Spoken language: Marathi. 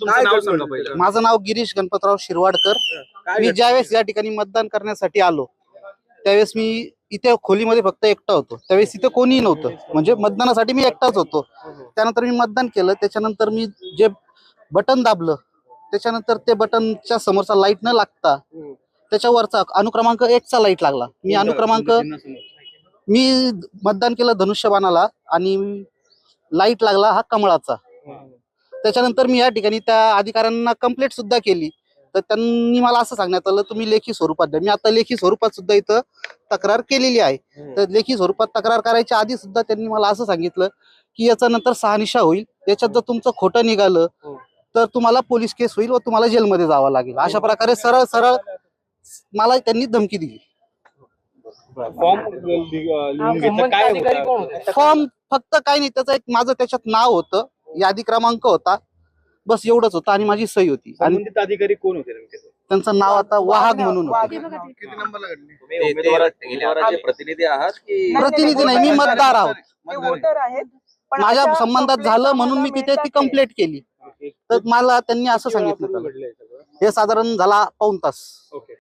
तुमचं नाव सांगा पहिलं. माझं नाव गिरीश गणपतराव शिरवाडकर. मी ज्यावेळेस या ठिकाणी मतदान करण्यासाठी आलो त्यावेळेस मी इथे खोलीमध्ये फक्त एकटा होतो. त्यावेळेस इथे कोणीही नव्हतं, म्हणजे मतदानासाठी मी एकटाच होतो. त्यानंतर मी मतदान केलं. त्याच्यानंतर मी जे बटन दाबलं, त्याच्यानंतर ते बटनच्या समोरचा लाईट न लागता त्याच्यावरचा अनुक्रमांक 1 चा लाईट लागला. मी मतदान केलं धनुष्यबाणाला आणि लाईट लागला हा कमळाचा. त्याच्यानंतर मी या ठिकाणी त्या अधिकाऱ्यांना कंप्लेंट सुद्धा केली, तर त्यांनी मला असं सांगण्यात आलं तुम्ही लेखी स्वरूपात द्या. मी आता लेखी स्वरूपात सुद्धा इथं तक्रार केलेली आहे. तर लेखी स्वरूपात तक्रार करायच्या आधी सुद्धा त्यांनी मला असं सांगितलं की याचा नंतर शहानिशा होईल, याच्यात जर तुमचं खोटं निघालं तर तुम्हाला पोलीस केस होईल व तुम्हाला जेलमध्ये जावं लागेल. अशा प्रकारे सरळ सरळ मला त्यांनी धमकी दिली. फॉर्म फक्त काही नाही, त्याचं एक माझं त्याच्यात नाव होतं, यादी क्रमांक होता, बस एवढंच होतं आणि माझी सही होती. आणि अधिकारी कोण होते नेमके? त्यांचं नाव आता वाहक म्हणून होते. किती नंबरला घडली? तुम्ही उमेदवाराचे प्रतिनिधी आहात की? प्रतिनिधी नाही, मी मतदार आहोत. वोटर आहेत. पण माझ्या अशा संबंधात complaints झालं म्हणून मी आम्हाला तिथे ती मिळतात कंप्लेंट केली. तर मला त्यांनी असं सांगितलं हे साधारण झाला पाऊण तास.